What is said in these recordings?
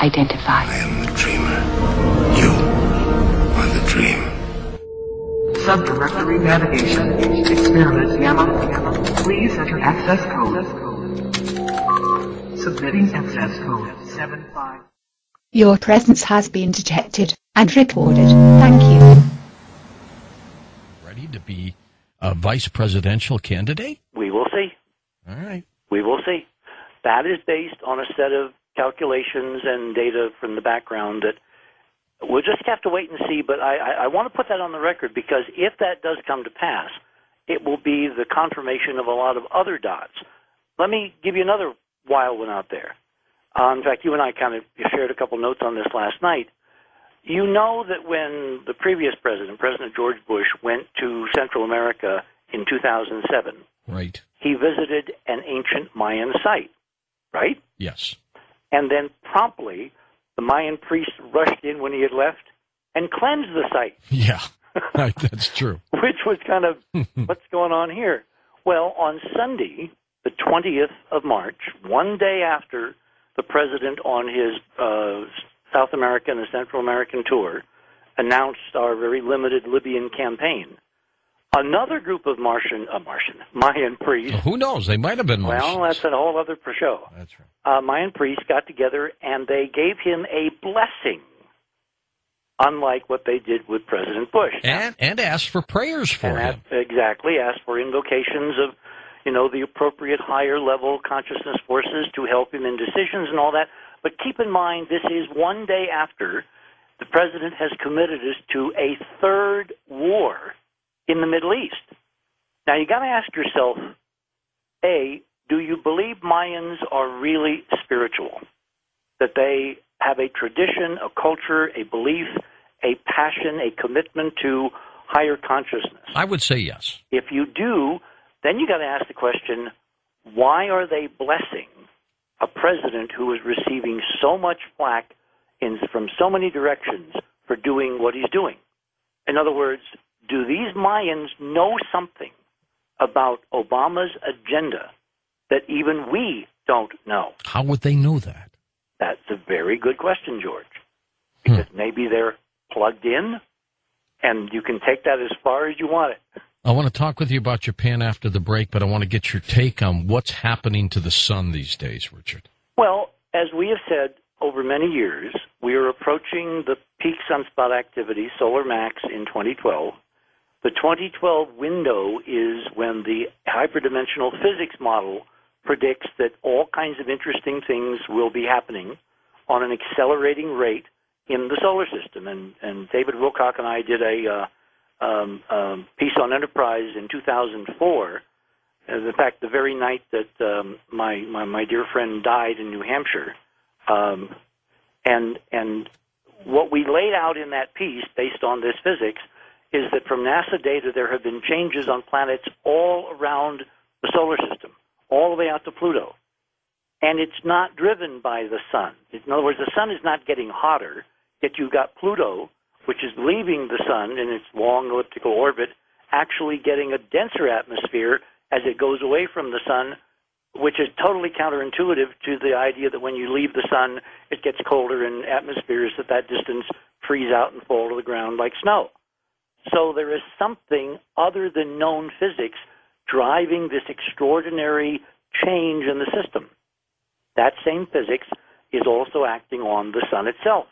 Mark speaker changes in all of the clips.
Speaker 1: identify.
Speaker 2: I am the dreamer. You are the dream.
Speaker 3: Subdirectory navigation. Experiment Gamma. Please enter access code. Submitting access code 75.
Speaker 1: Your presence has been detected and recorded. Thank you.
Speaker 4: Ready to be a vice presidential candidate?
Speaker 5: We will see.
Speaker 4: All right.
Speaker 5: We will see. That is based on a set of calculations and data from the background that we'll just have to wait and see. But I want to put that on the record, because if that does come to pass, it will be the confirmation of a lot of other dots. Let me give you another wild one out there. In fact, you and I kind of shared a couple notes on this last night. You know that when the previous president, President George Bush, went to Central America in 2007,
Speaker 4: right,
Speaker 5: he visited an ancient Mayan site, right?
Speaker 4: Yes.
Speaker 5: And then promptly, the Mayan priest rushed in when he had left and cleansed the site.
Speaker 4: Yeah, right, that's true.
Speaker 5: Which was kind of, what's going on here? Well, on Sunday, the 20th of March, one day after the president on his South American and Central American tour announced our very limited Libyan campaign, another group of Mayan priests.
Speaker 4: Who knows? They might have been Martians.
Speaker 5: Well, that's a whole other show.
Speaker 4: That's right.
Speaker 5: Mayan priests got together and they gave him a blessing, unlike what they did with President Bush.
Speaker 4: And asked for prayers for him.
Speaker 5: Exactly, asked for invocations of, the appropriate higher level consciousness forces to help him in decisions and all that. But keep in mind, this is one day after the president has committed us to a third war in the Middle East. Now, you got to ask yourself, A, do you believe Mayans are really spiritual? That they have a tradition, a culture, a belief, a passion, a commitment to higher consciousness?
Speaker 4: I would say yes.
Speaker 5: If you do, then you got to ask the question, why are they blessing a president who is receiving so much flack from so many directions for doing what he's doing? In other words, do these Mayans know something about Obama's agenda that even we don't know?
Speaker 4: How would they know that?
Speaker 5: That's a very good question, George. Because maybe they're plugged in, and you can take that as far as you want it.
Speaker 4: I want to talk with you about Japan after the break, but I want to get your take on what's happening to the sun these days, Richard.
Speaker 5: Well, as we have said over many years, we are approaching the peak sunspot activity, solar max, in 2012. The 2012 window is when the hyperdimensional physics model predicts that all kinds of interesting things will be happening on an accelerating rate in the solar system. And David Wilcock and I did a piece on Enterprise in 2004. In fact, the very night that my dear friend died in New Hampshire. And what we laid out in that piece, based on this physics, is that from NASA data, there have been changes on planets all around the solar system, all the way out to Pluto. And it's not driven by the sun. In other words, the sun is not getting hotter, yet you've got Pluto, which is leaving the sun in its long elliptical orbit, actually getting a denser atmosphere as it goes away from the sun, which is totally counterintuitive to the idea that when you leave the sun, it gets colder and atmospheres at that distance freeze out and fall to the ground like snow. So there is something other than known physics driving this extraordinary change in the system. That same physics is also acting on the sun itself.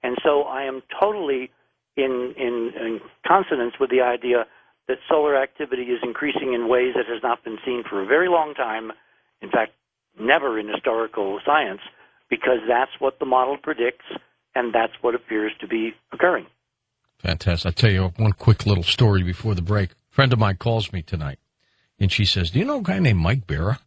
Speaker 5: And so I am totally in consonance with the idea that solar activity is increasing in ways that has not been seen for a very long time, in fact, never in historical science, because that's what the model predicts, and that's what appears to be occurring.
Speaker 4: Fantastic. I'll tell you one quick little story before the break. A friend of mine calls me tonight, and she says, do you know a guy named Mike Barra?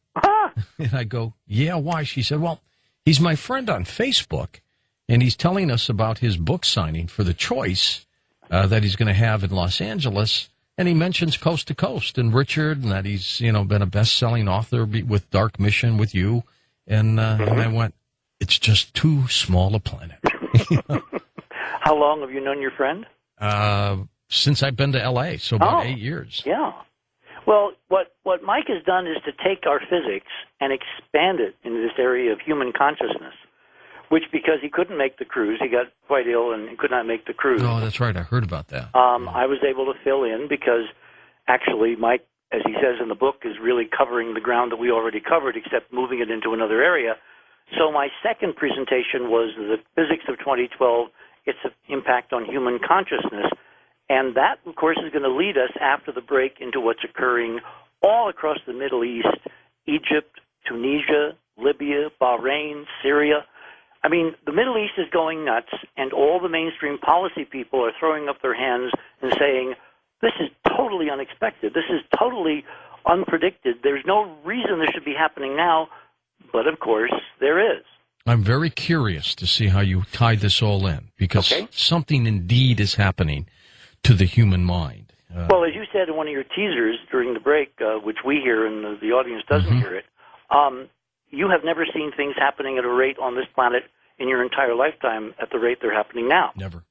Speaker 4: And I go, yeah, why? She said, well, he's my friend on Facebook, and he's telling us about his book signing for The Choice that he's going to have in Los Angeles, and he mentions Coast to Coast and Richard, and that he's, been a best-selling author with Dark Mission with you. And I went, it's just too small a planet.
Speaker 5: How long have you known your friend?
Speaker 4: Since I've been to L.A., so about 8 years.
Speaker 5: Yeah. Well, what Mike has done is to take our physics and expand it into this area of human consciousness, which because he couldn't make the cruise, he got quite ill and could not make the cruise.
Speaker 4: Oh, that's right. I heard about that.
Speaker 5: I was able to fill in because actually Mike, as he says in the book, is really covering the ground that we already covered, except moving it into another area. So my second presentation was the physics of 2012, its impact on human consciousness. And that, of course, is going to lead us after the break into what's occurring all across the Middle East, Egypt, Tunisia, Libya, Bahrain, Syria. I mean, the Middle East is going nuts, and all the mainstream policy people are throwing up their hands and saying, this is totally unexpected. This is totally unpredicted. There's no reason this should be happening now, but of course there is.
Speaker 4: I'm very curious to see how you tie this all in, because something indeed is happening to the human mind.
Speaker 5: Well, as you said in one of your teasers during the break, which we hear and the audience doesn't hear it, you have never seen things happening at a rate on this planet in your entire lifetime at the rate they're happening now.
Speaker 4: Never.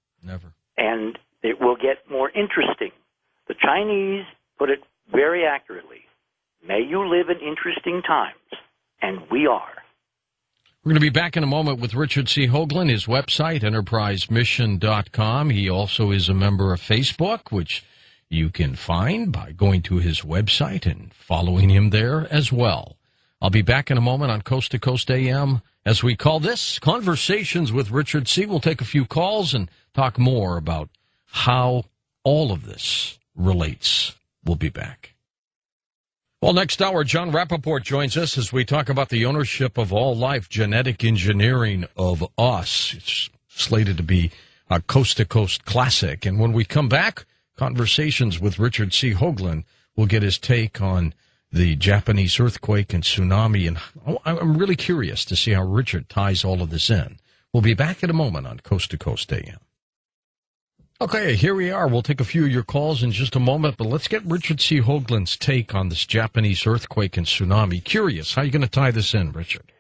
Speaker 5: And it will get more interesting. The Chinese put it very accurately. May you live in interesting times, and we are.
Speaker 4: We're going to be back in a moment with Richard C. Hoagland, his website, enterprisemission.com. He also is a member of Facebook, which you can find by going to his website and following him there as well. I'll be back in a moment on Coast to Coast AM, as we call this, Conversations with Richard C. We'll take a few calls and talk more about how all of this relates. We'll be back. Well, next hour, John Rappaport joins us as we talk about the ownership of all life, genetic engineering of us. It's slated to be a coast-to-coast classic. And when we come back, Conversations with Richard C. Hoagland will get his take on the Japanese earthquake and tsunami. And I'm really curious to see how Richard ties all of this in. We'll be back in a moment on Coast to Coast AM. Okay, here we are. We'll take a few of your calls in just a moment, but let's get Richard C. Hoagland's take on this Japanese earthquake and tsunami. Curious, how are you going to tie this in, Richard?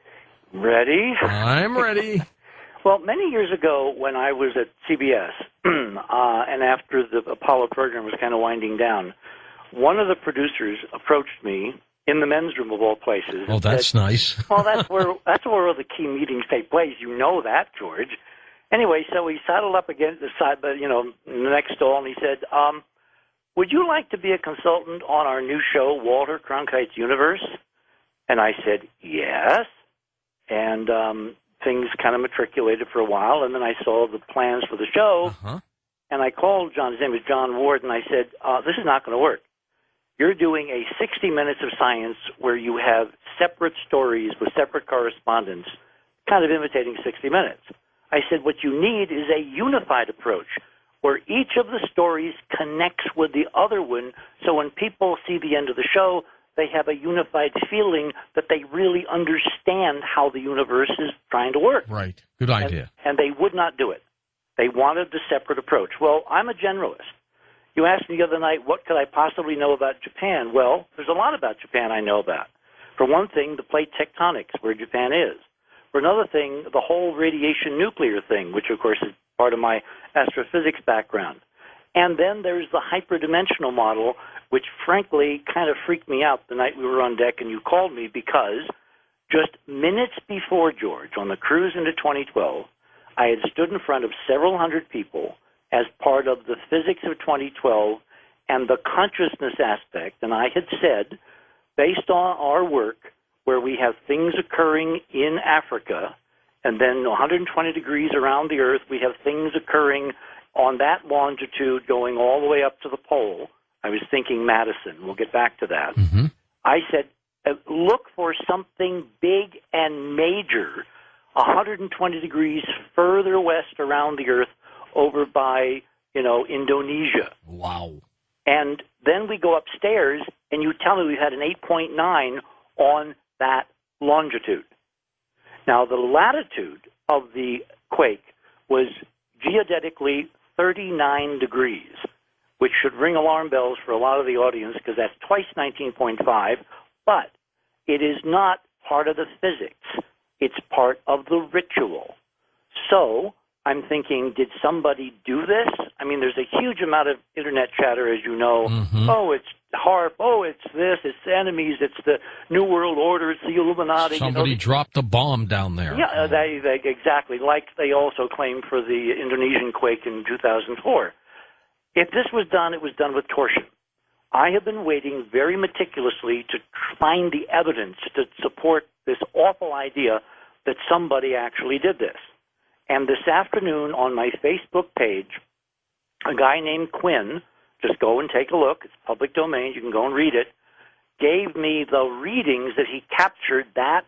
Speaker 5: Ready?
Speaker 4: I'm ready.
Speaker 5: Well, many years ago when I was at CBS, and after the Apollo program was kind of winding down, one of the producers approached me in the men's room of all places.
Speaker 4: Oh, that's
Speaker 5: said,
Speaker 4: nice.
Speaker 5: Well, that's where all the key meetings take place. You know that, George. Anyway, so he saddled up against the side, but in the next stall, and he said, "Would you like to be a consultant on our new show, Walter Cronkite's Universe?" And I said, "Yes." And things kind of matriculated for a while, and then I saw the plans for the show, and I called John. His name is John Ward, and I said, "This is not going to work. You're doing a 60 minutes of science where you have separate stories with separate correspondence, kind of imitating 60 Minutes." I said, what you need is a unified approach where each of the stories connects with the other one, so when people see the end of the show, they have a unified feeling that they really understand how the universe is trying to work.
Speaker 4: Right. Good idea.
Speaker 5: And they would not do it. They wanted the separate approach. Well, I'm a generalist. You asked me the other night, what could I possibly know about Japan? Well, there's a lot about Japan I know about. For one thing, the plate tectonics, where Japan is. For another thing, the whole radiation nuclear thing, which, of course, is part of my astrophysics background. And then there's the hyperdimensional model, which, frankly, kind of freaked me out the night we were on deck and you called me because just minutes before, George, on the cruise into 2012, I had stood in front of several hundred people as part of the physics of 2012 and the consciousness aspect. And I had said, based on our work, where we have things occurring in Africa, and then 120 degrees around the Earth, we have things occurring on that longitude going all the way up to the pole. I was thinking Madison. We'll get back to that. I said, look for something big and major 120 degrees further west around the Earth over by, Indonesia.
Speaker 4: Wow.
Speaker 5: And then we go upstairs, and you tell me we had an 8.9 on that longitude. Now, the latitude of the quake was geodetically 39 degrees, which should ring alarm bells for a lot of the audience because that's twice 19.5, but it is not part of the physics. It's part of the ritual. So I'm thinking, did somebody do this? I mean, there's a huge amount of internet chatter, as you know. Oh, it's HAARP, oh, it's this, it's the enemies, it's the New World Order, it's the Illuminati.
Speaker 4: Somebody dropped a bomb down there.
Speaker 5: Yeah, they exactly, like they also claimed for the Indonesian quake in 2004. If this was done, it was done with torsion. I have been waiting very meticulously to find the evidence to support this awful idea that somebody actually did this. And this afternoon on my Facebook page, a guy named Quinn, just go and take a look, it's public domain, you can go and read it, gave me the readings that he captured that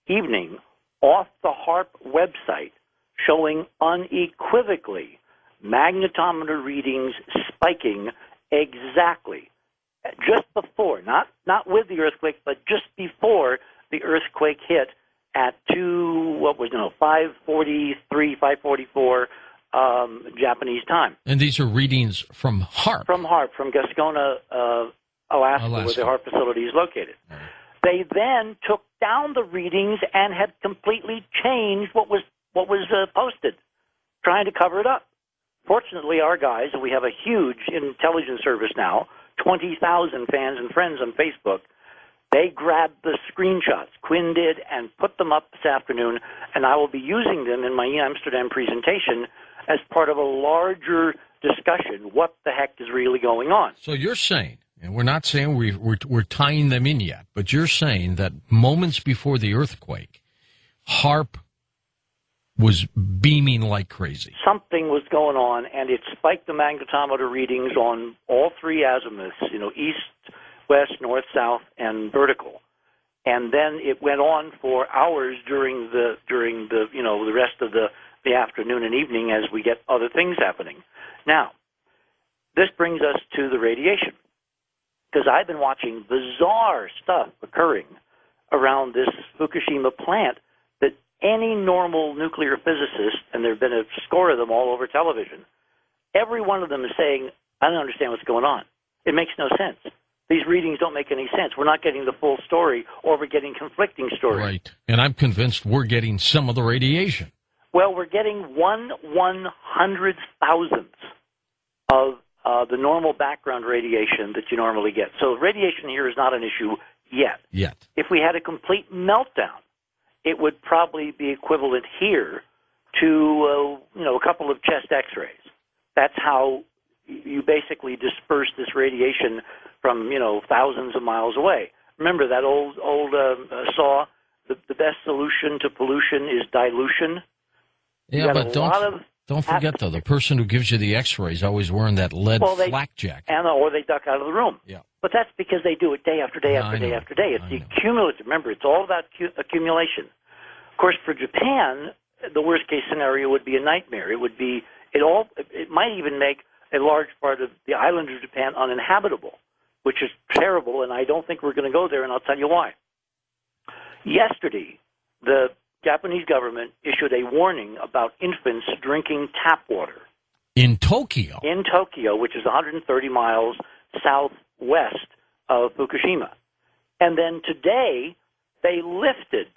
Speaker 5: evening off the HAARP website, showing unequivocally magnetometer readings spiking exactly just before, not with the earthquake, but just before the earthquake hit at 5:44 Japanese time.
Speaker 4: And these are readings from HAARP.
Speaker 5: From HAARP, from Gascona, Alaska, where the HAARP facility is located. Right. They then took down the readings and had completely changed what was posted, trying to cover it up. Fortunately, our guys, and we have a huge intelligence service now, 20,000 fans and friends on Facebook, they grabbed the screenshots, Quinn did, and put them up this afternoon, and I will be using them in my Amsterdam presentation as part of a larger discussion. What the heck is really going on?
Speaker 4: So you're saying, and we're not saying we're tying them in yet, but you're saying that moments before the earthquake, HAARP was beaming like crazy.
Speaker 5: Something was going on, and it spiked the magnetometer readings on all three azimuths, east, west, north, south, and vertical. And then it went on for hours during the the rest of the afternoon and evening as we get other things happening. Now, this brings us to the radiation, because I've been watching bizarre stuff occurring around this Fukushima plant that any normal nuclear physicist, and there have been a score of them all over television, every one of them is saying, I don't understand what's going on. It makes no sense. These readings don't make any sense. We're not getting the full story, or we're getting conflicting stories.
Speaker 4: Right. And I'm convinced we're getting some of the radiation.
Speaker 5: Well, we're getting 1/100,000th of the normal background radiation that you normally get. So radiation here is not an issue yet. If we had a complete meltdown, it would probably be equivalent here to a couple of chest X-rays. That's how you basically disperse this radiation from thousands of miles away. Remember that old saw, the best solution to pollution is dilution.
Speaker 4: Yeah, but don't forget though, the person who gives you the X-rays is always wearing that lead flak jacket,
Speaker 5: or they duck out of the room.
Speaker 4: Yeah,
Speaker 5: but that's because they do it day after day after day after day. It's the cumulative. Remember, it's all about accumulation. Of course, for Japan, the worst case scenario would be a nightmare. It would be it might even make a large part of the island of Japan uninhabitable, which is terrible, and I don't think we're going to go there, and I'll tell you why. Yesterday, the Japanese government issued a warning about infants drinking tap water.
Speaker 4: In Tokyo?
Speaker 5: In Tokyo, which is 130 miles southwest of Fukushima. And then today, they lifted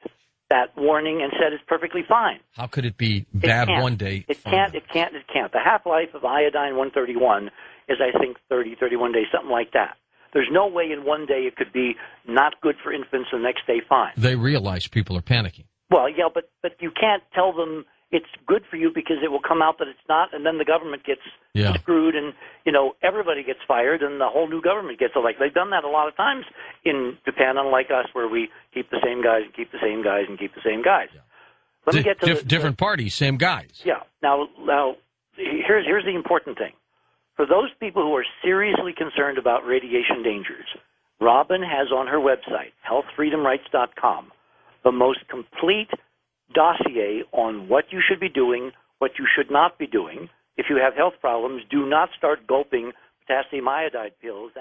Speaker 5: that warning and said it's perfectly fine.
Speaker 4: How could it be bad one day?
Speaker 5: It can't. The half-life of iodine-131 is, I think, 31 days, something like that. There's no way in one day it could be not good for infants and the next day fine.
Speaker 4: They realize people are panicking.
Speaker 5: Well, yeah, but you can't tell them it's good for you because it will come out that it's not, and then the government gets screwed, and everybody gets fired, and the whole new government gets elected. They've done that a lot of times in Japan, unlike us, where we keep the same guys and keep the same guys and keep the same guys. Yeah. Let me get to
Speaker 4: different parties, same guys.
Speaker 5: Yeah. Now, here's the important thing. For those people who are seriously concerned about radiation dangers, Robin has on her website, healthfreedomrights.com, the most complete dossier on what you should be doing, what you should not be doing. If you have health problems, do not start gulping potassium iodide pills.